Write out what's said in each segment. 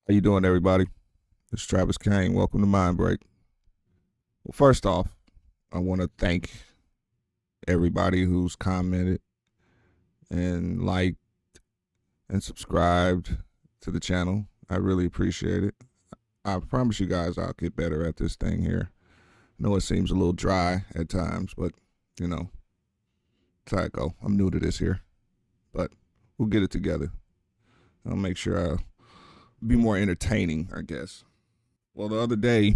How you doing, everybody? It's Travis Kane. Welcome to Mind Break. Well, first off, I want to thank everybody who's commented and liked and subscribed to the channel. I really appreciate it. I promise you guys I'll get better at this thing here. I know it seems a little dry at times, but, you know, that's how it go. I'm new to this here, but we'll get it together. I'll make sure I'll be more entertaining, I guess. Well, the other day,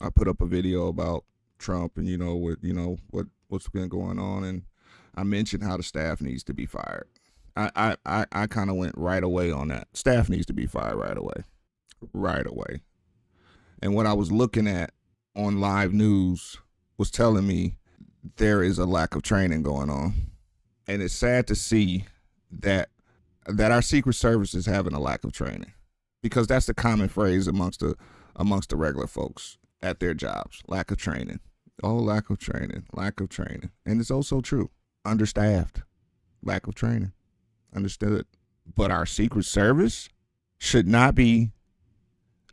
I put up a video about Trump and, what's been going on, and I mentioned how the staff needs to be fired. I kind of went right away on that. Staff needs to be fired right away. Right away. And what I was looking at on live news was telling me there is a lack of training going on. And it's sad to see that our Secret Service is having a lack of training, because that's the common phrase amongst the regular folks at their jobs. Lack of training. Oh, lack of training. Lack of training. And it's also true. Understaffed. Lack of training. Understood. But our Secret Service should not be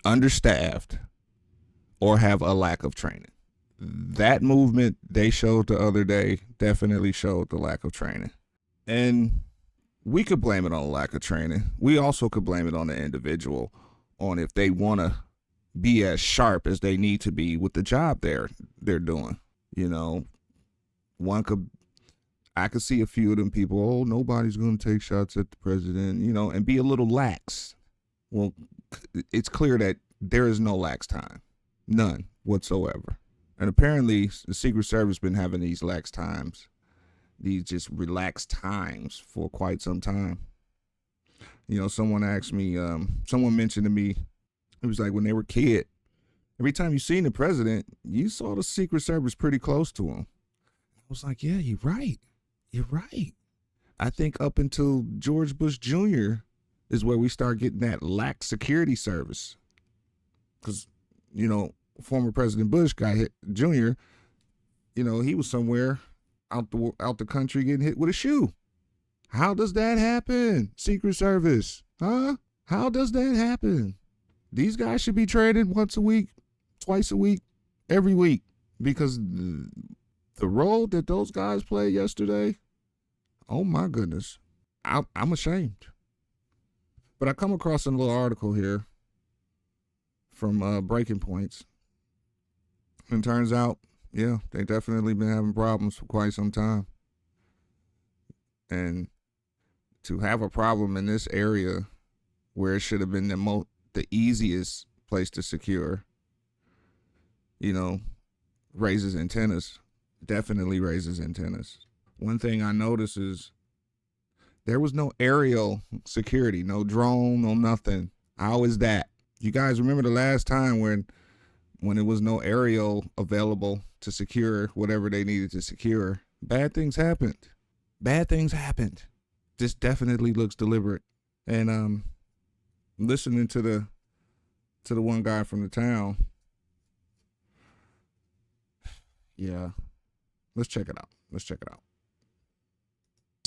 understaffed or have a lack of training. That movement they showed the other day definitely showed the lack of training. And we could blame it on a lack of training. We also could blame it on the individual, on if they want to be as sharp as they need to be with the job they're doing. I could see a few of them people, oh, nobody's going to take shots at the president, and be a little lax. Well, it's clear that there is no lax time. None whatsoever. And apparently the Secret Service been having these lax times, these just relaxed times for quite some time. Someone asked me, someone mentioned to me, it was like when they were a kid, every time you seen the president, you saw the Secret Service pretty close to him. I was like, yeah, you're right. You're right. I think up until George Bush Jr. is where we start getting that lax security service. Because, former President Bush got hit, Jr., he was somewhere out the country getting hit with a shoe. How does that happen? Secret Service, huh? How does that happen? These guys should be traded once a week, twice a week, every week, because the role that those guys played yesterday, oh my goodness, I'm ashamed. But I come across a little article here from Breaking Points, and turns out, yeah, they definitely been having problems for quite some time. And to have a problem in this area where it should have been the easiest place to secure, raises antennas, definitely raises antennas. One thing I noticed is there was no aerial security, no drone, no nothing. How is that? You guys remember the last time when there was no aerial available to secure whatever they needed to secure? Bad things happened. Bad things happened. This definitely looks deliberate. And listening to the one guy from the town. Yeah. Let's check it out.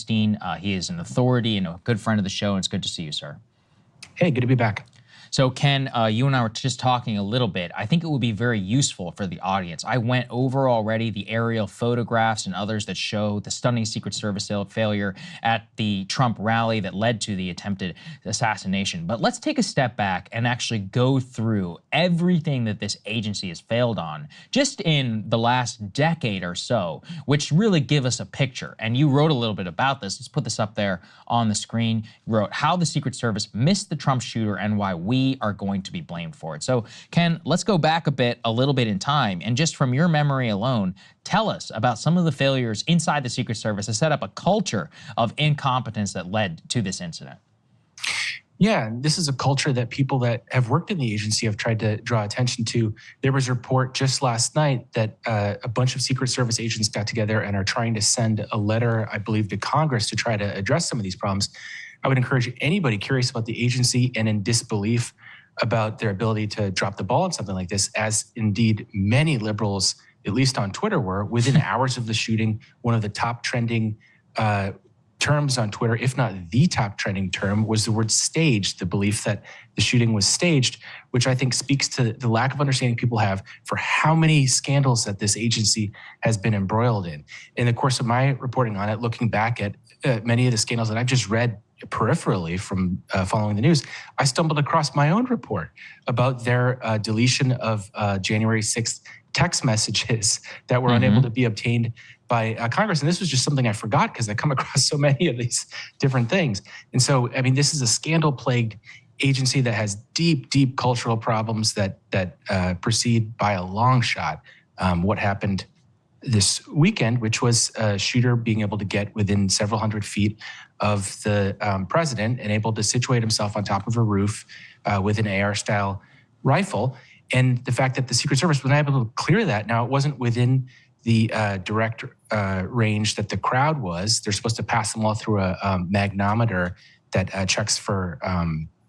He is an authority and a good friend of the show, and it's good to see you, sir. Hey, good to be back. So Ken, you and I were just talking a little bit. I think it would be very useful for the audience. I went over already the aerial photographs and others that show the stunning Secret Service failure at the Trump rally that led to the attempted assassination. But let's take a step back and actually go through everything that this agency has failed on just in the last decade or so, which really give us a picture. And you wrote a little bit about this. Let's put this up there on the screen. You wrote how the Secret Service missed the Trump shooter and why we are going to be blamed for it. So Ken, let's go back a little bit in time, and just from your memory alone, tell us about some of the failures inside the Secret Service to set up a culture of incompetence that led to this incident. Yeah, this is a culture that people that have worked in the agency have tried to draw attention to. There was a report just last night that a bunch of Secret Service agents got together and are trying to send a letter, I believe, to Congress to try to address some of these problems. I would encourage anybody curious about the agency and in disbelief about their ability to drop the ball on something like this, as indeed many liberals, at least on Twitter, were within hours of the shooting. One of the top trending terms on Twitter, if not the top trending term, was the word staged, the belief that the shooting was staged, which I think speaks to the lack of understanding people have for how many scandals that this agency has been embroiled in. In the course of my reporting on it, looking back at many of the scandals that I've just read peripherally from following the news, I stumbled across my own report about their deletion of January 6th text messages that were unable to be obtained by Congress. And this was just something I forgot because I come across so many of these different things. And so, I mean, this is a scandal-plagued agency that has deep, deep cultural problems that proceed by a long shot what happened this weekend, which was a shooter being able to get within several hundred feet of the president and able to situate himself on top of a roof with an AR-style rifle. And the fact that the Secret Service was not able to clear that. Now, it wasn't within the direct range that the crowd was. They're supposed to pass them all through a magnometer that checks for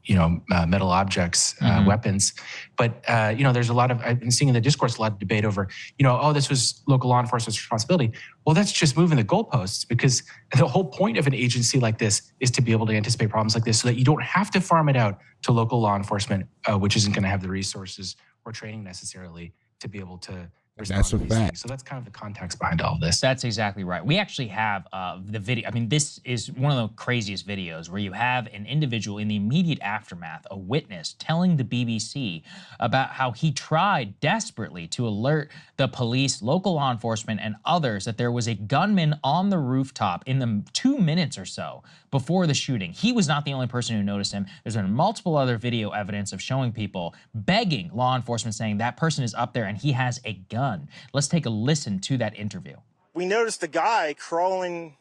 metal objects, weapons. But, there's a lot of, I've been seeing in the discourse, a lot of debate over, this was local law enforcement's responsibility. Well, that's just moving the goalposts, because the whole point of an agency like this is to be able to anticipate problems like this so that you don't have to farm it out to local law enforcement, which isn't going to have the resources or training necessarily to be able to respond That's to a these fact. things. So that's kind of the context behind all of this. That's exactly right. We actually have the video. I mean, this is one of the craziest videos where you have an individual in the immediate aftermath, a witness, telling the BBC about how he tried desperately to alert the police, local law enforcement, and others that there was a gunman on the rooftop in the 2 minutes or so before the shooting. He was not the only person who noticed him. There's been multiple other video evidence of showing people begging law enforcement, saying that person is up there and he has a gun. Let's take a listen to that interview. We noticed a guy crawling,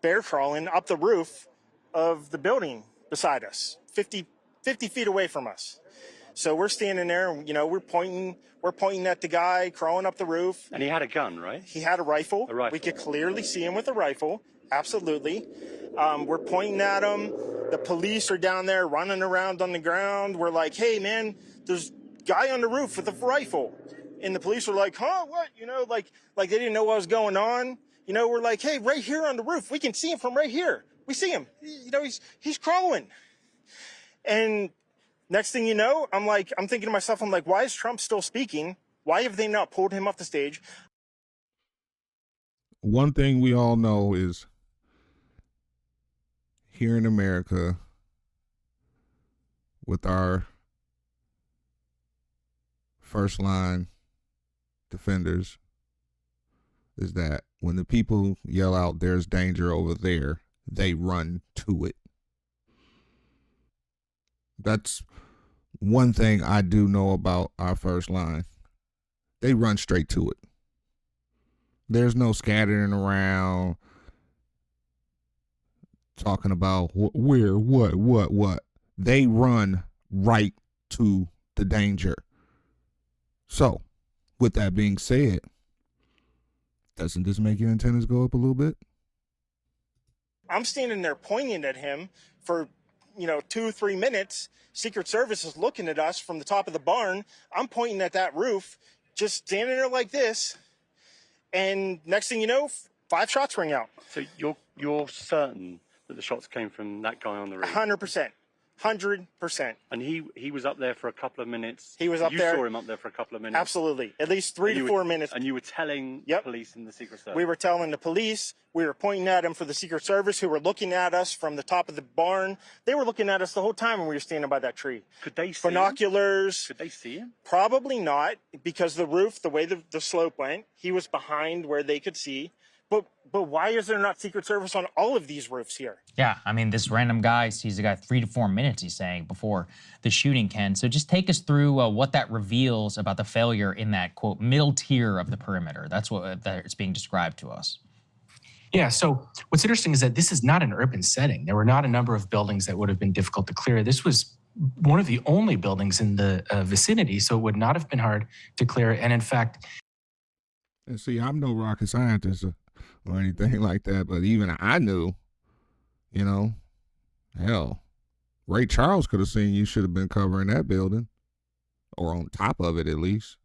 bear crawling up the roof of the building beside us, 50 feet away from us. So we're standing there, and, we're pointing at the guy crawling up the roof. And he had a gun, right? He had a rifle. A rifle. We could clearly see him with a rifle. Absolutely. We're pointing at him. The police are down there running around on the ground. We're like, hey, man, there's guy on the roof with a rifle. And the police were like, huh, what? Like they didn't know what was going on. We're like, hey, right here on the roof. We can see him from right here. We see him. He's crawling. And next thing you know, I'm thinking to myself, why is Trump still speaking? Why have they not pulled him off the stage? One thing we all know is here in America, with our first line defenders, is that when the people yell out there's danger over there, they run to it. That's one thing I do know about our first line. They run straight to it. There's no scattering around talking about where, what. They run right to the danger. So, with that being said, doesn't this make your antennas go up a little bit? I'm standing there pointing at him for, 2-3 minutes. Secret Service is looking at us from the top of the barn. I'm pointing at that roof, just standing there like this. And next thing you know, 5 shots ring out. So you're certain that the shots came from that guy on the roof? 100%. 100%. And he was up there for a couple of minutes. He was up there. You saw him up there for a couple of minutes. Absolutely. At least 3 to 4 minutes. And you were telling police and the Secret Service. We were telling the police. We were pointing at him for the Secret Service, who were looking at us from the top of the barn. They were looking at us the whole time when we were standing by that tree. Could they see binoculars? Could they see him? Probably not, because the roof, the way the slope went, he was behind where they could see. But why is there not Secret Service on all of these roofs here? Yeah, I mean, this random guy sees a guy 3 to 4 minutes, he's saying, before the shooting, Ken. So just take us through what that reveals about the failure in that, quote, middle tier of the perimeter. That's what it's being described to us. Yeah, so what's interesting is that this is not an urban setting. There were not a number of buildings that would have been difficult to clear. This was one of the only buildings in the vicinity, so it would not have been hard to clear. And in fact... And see, I'm no rocket scientist or anything like that, but even I knew, hell, Ray Charles could have seen you should have been covering that building, or on top of it at least.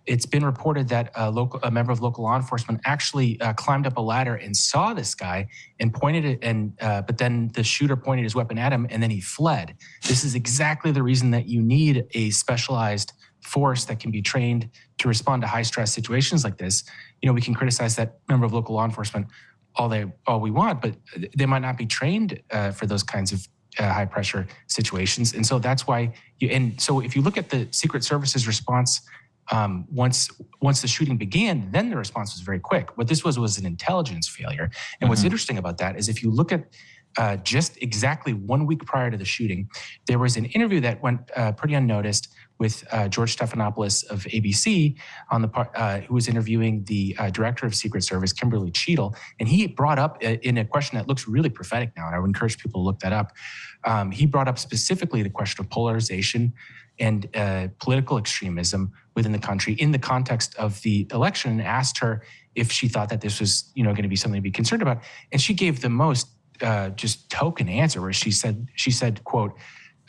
It's been reported that a member of local law enforcement actually climbed up a ladder and saw this guy and pointed it, but then the shooter pointed his weapon at him and then he fled. This is exactly the reason that you need a specialized force that can be trained to respond to high stress situations like this. We can criticize that member of local law enforcement all we want, but they might not be trained for those kinds of high pressure situations. And so that's why so if you look at the Secret Service's response, once the shooting began, then the response was very quick. What this was an intelligence failure. And what's interesting about that is if you look at just exactly 1 week prior to the shooting, there was an interview that went pretty unnoticed with George Stephanopoulos of ABC who was interviewing the director of Secret Service, Kimberly Cheadle, and he brought up in a question that looks really prophetic now, and I would encourage people to look that up. He brought up specifically the question of polarization and political extremism within the country in the context of the election, and asked her if she thought that this was going to be something to be concerned about, and she gave the most just token answer where she said, quote,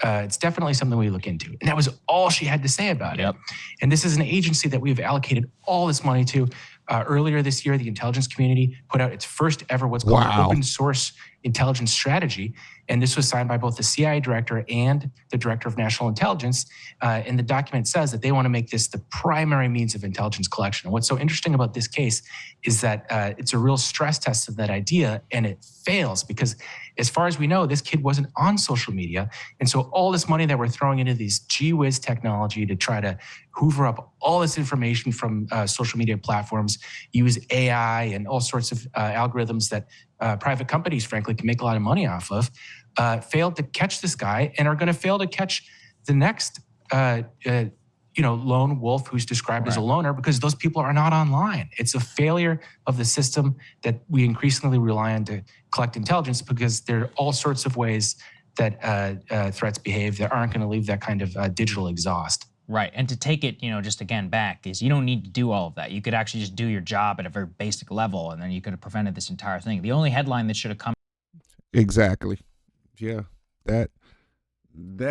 it's definitely something we look into. And that was all she had to say about it. And this is an agency that we've allocated all this money to. Earlier this year, the intelligence community put out its first ever what's called an open source intelligence strategy. And this was signed by both the CIA director and the director of national intelligence. And the document says that they want to make this the primary means of intelligence collection. And what's so interesting about this case is that it's a real stress test of that idea, and it fails because as far as we know, this kid wasn't on social media. And so all this money that we're throwing into these gee whiz technology to try to hoover up all this information from social media platforms, use AI and all sorts of algorithms that private companies, frankly, can make a lot of money off of, failed to catch this guy and are going to fail to catch the next lone wolf who's described as a loner, because those people are not online. It's a failure of the system that we increasingly rely on to collect intelligence, because there are all sorts of ways that threats behave that aren't going to leave that kind of digital exhaust. Right. And to take it, just again back, is you don't need to do all of that. You could actually just do your job at a very basic level, and then you could have prevented this entire thing. The only headline that should have come. Exactly. Yeah. That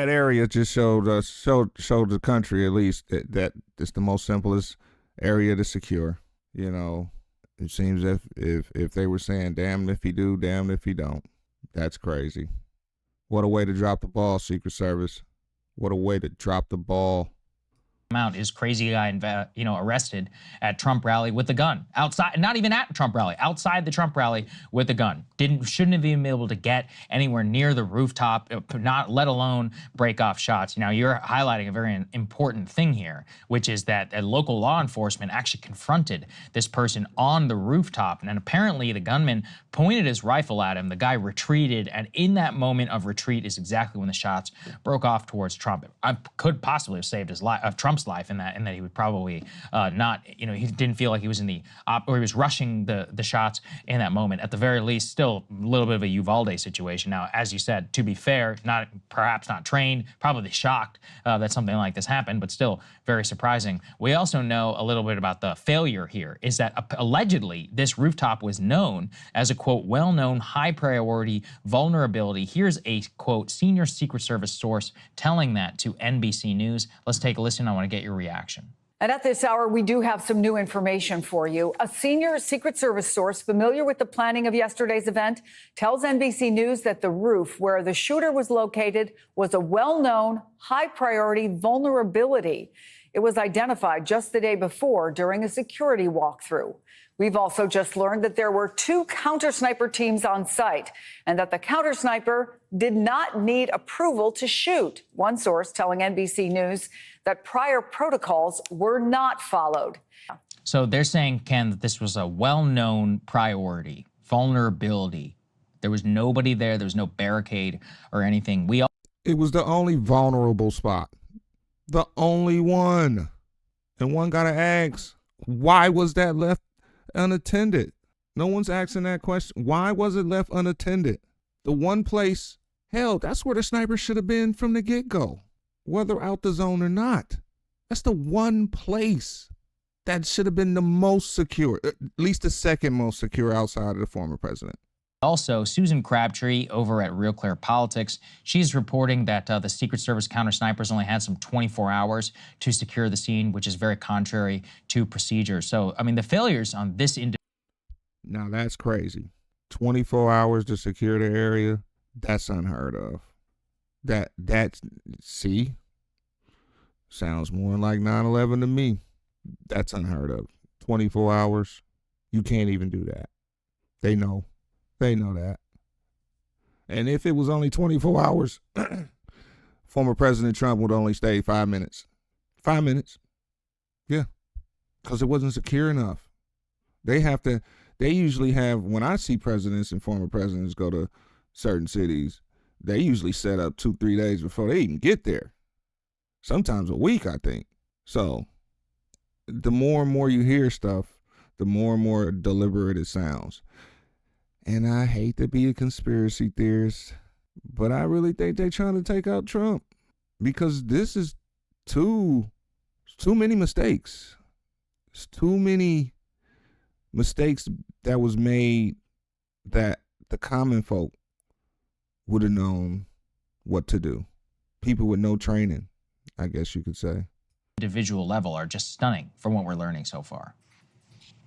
area just showed the country, at least, that it's the most simplest area to secure. It seems if they were saying damned if he do, damned if he don't. That's crazy. What a way to drop the ball, Secret Service. What a way to drop the ball. Out is crazy guy, arrested at Trump rally with a gun outside, not even at Trump rally, outside the Trump rally with a gun. Shouldn't have even been able to get anywhere near the rooftop, not let alone break off shots. Now you're highlighting a very important thing here, which is that local law enforcement actually confronted this person on the rooftop, and then apparently the gunman pointed his rifle at him. The guy retreated, and in that moment of retreat is exactly when the shots broke off towards Trump. I could possibly have saved his life, Trump's life, in that he would probably not, he didn't feel like he was in the or he was rushing the shots in that moment. At the very least, still a little bit of a Uvalde situation. Now, as you said, to be fair, perhaps not trained, probably shocked that something like this happened, but still very surprising. We also know a little bit about the failure here, is that allegedly this rooftop was known as a, quote, well-known high priority vulnerability. Here's a, quote, senior Secret Service source telling that to NBC News. Let's take a listen. I want to get your reaction. And at this hour, we do have some new information for you. A senior Secret Service source familiar with the planning of yesterday's event tells NBC News that the roof where the shooter was located was a well-known, high-priority vulnerability. It was identified just the day before during a security walkthrough. We've also just learned that there were 2 counter-sniper teams on site and that the counter-sniper did not need approval to shoot. One source telling NBC News that prior protocols were not followed. So they're saying, Ken, that this was a well-known priority, vulnerability. There was nobody there. There was no barricade or anything. It was the only vulnerable spot. The only one. And one got to ask, why was that left unattended? No one's asking that question. Why was it left unattended? The one place, hell, that's where the sniper should have been from the get-go, whether out the zone or not. That's the one place that should have been the most secure, at least the second most secure outside of the former president. Also, Susan Crabtree over at Real Clear Politics, she's reporting that the Secret Service counter snipers only had some 24 hours to secure the scene, which is very contrary to procedure. So, I mean, the failures on this Now that's crazy. 24 hours to secure the area, that's unheard of. See, sounds more like 9/11 to me. That's unheard of. 24 hours, you can't even do that. They know that. And if it was only 24 hours, former President Trump would only stay 5 minutes. 5 minutes. Yeah. Because it wasn't secure enough. They usually have, when I see presidents and former presidents go to certain cities, they usually set up 2-3 days before they even get there. Sometimes a week, I think. So the more and more you hear stuff, the more and more deliberate it sounds. And I hate to be a conspiracy theorist, but I really think they're trying to take out Trump because this is too many mistakes. It's too many mistakes that was made that the common folk would have known what to do. People with no training, I guess you could say. individual level are just stunning from what we're learning so far.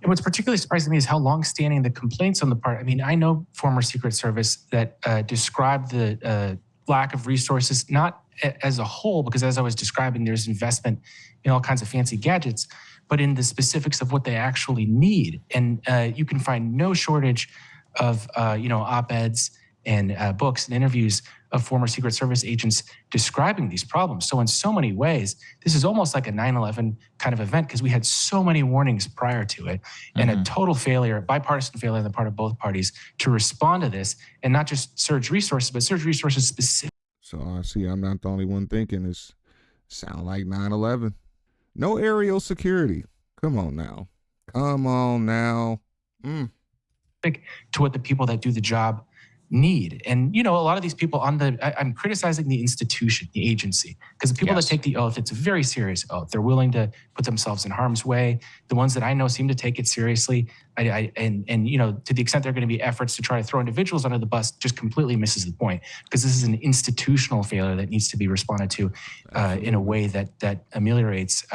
And what's particularly surprising to me is how long-standing the complaints on the part. I mean, I know former Secret Service that described the lack of resources, not as a whole, because as I was describing, there's investment in all kinds of fancy gadgets, but in the specifics of what they actually need. And you can find no shortage of, op-eds and books and interviews of former Secret Service agents describing these problems. So in so many ways, this is almost like a 9/11 kind of event because we had so many warnings prior to it and a total failure, bipartisan failure on the part of both parties to respond to this and not just surge resources, but surge resources specific. So I see I'm not the only one thinking it's sound like 9/11. No aerial security. Come on now. To what the people that do the job need. And, a lot of these people I'm criticizing the institution, the agency, because the people that take the oath, it's a very serious oath. They're willing to put themselves in harm's way. The ones that I know seem to take it seriously. And to the extent there are going to be efforts to try to throw individuals under the bus, just completely misses the point, because this is an institutional failure that needs to be responded to in a way that ameliorates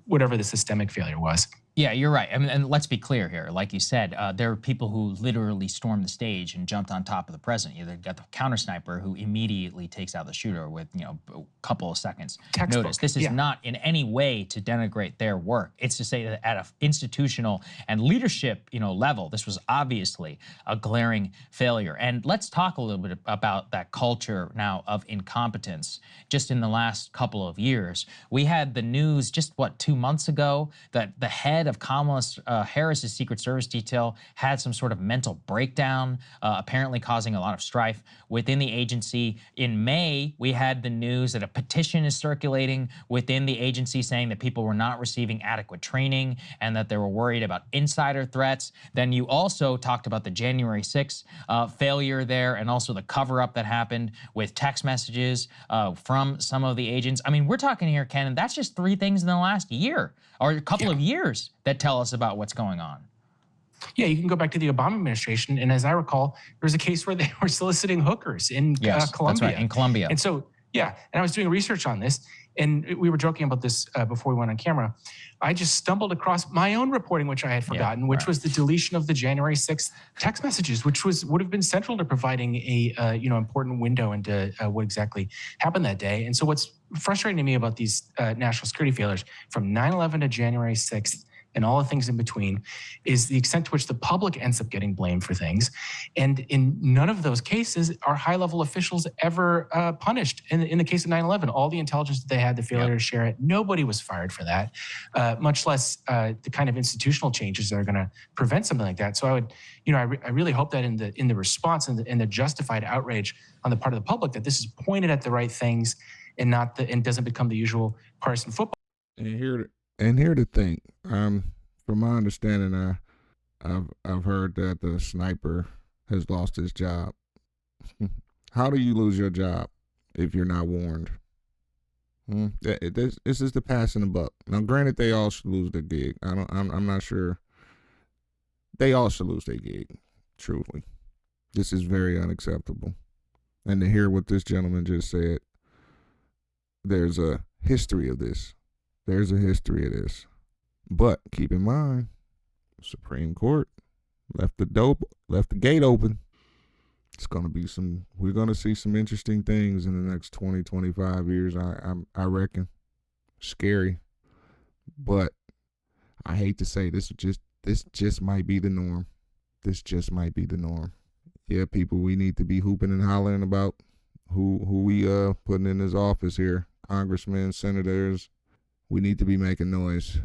whatever the systemic failure was. Yeah, you're right. I mean, and let's be clear here. Like you said, there are people who literally stormed the stage and jumped on top of the president. You've got the counter sniper who immediately takes out the shooter with, a couple of seconds notice. This is not in any way to denigrate their work. It's to say that at an institutional and leadership, level, this was obviously a glaring failure. And let's talk a little bit about that culture now of incompetence. Just in the last couple of years, we had the news just 2 months ago that the head of Kamala Harris's Secret Service detail had some sort of mental breakdown, apparently causing a lot of strife within the agency. In May, we had the news that a petition is circulating within the agency saying that people were not receiving adequate training and that they were worried about insider threats. Then you also talked about the January 6th failure there and also the cover-up that happened with text messages from some of the agents. I mean, we're talking here, Ken, and that's just 3 things in the last year or a couple of years that tell us about what's going on. Yeah, you can go back to the Obama administration, and as I recall, there was a case where they were soliciting hookers in Colombia. That's right, in Colombia. And so, and I was doing research on this, and we were joking about this before we went on camera. I just stumbled across my own reporting, which I had forgotten, which was the deletion of the January 6th text messages, which would have been central to providing a important window into what exactly happened that day. And so what's frustrating to me about these national security failures from 9/11 to January 6th and all the things in between is the extent to which the public ends up getting blamed for things. And in none of those cases are high-level officials ever punished. In the case of 9/11, all the intelligence that they had, the failure to share it, nobody was fired for that, much less the kind of institutional changes that are going to prevent something like that. So I would, I really hope that in the response and the justified outrage on the part of the public, that this is pointed at the right things and and doesn't become the usual partisan football. And here to think, from my understanding, I've heard that the sniper has lost his job. How do you lose your job if you're not warned? This is the passing the buck. Now, granted, they all should lose their gig. I'm not sure. They all should lose their gig, truly. This is very unacceptable. And to hear what this gentleman just said, there's a history of this. There's a history of this. But keep in mind, Supreme Court left the gate open. It's going to be we're going to see some interesting things in the next 20, 25 years, I reckon. Scary. But I hate to say this just might be the norm. This just might be the norm. Yeah, people, we need to be hooping and hollering about who we putting in this office here. Congressmen, senators. We need to be making noise.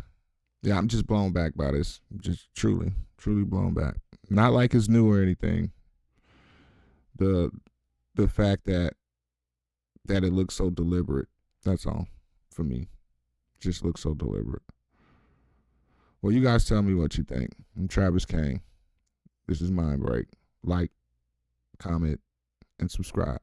Yeah, I'm just blown back by this. Just truly blown back. Not like it's new or anything. The fact that it looks so deliberate. That's all for me. Just looks so deliberate. Well, you guys tell me what you think. I'm Travis Kane. This is Mind Break. Like, comment, and subscribe.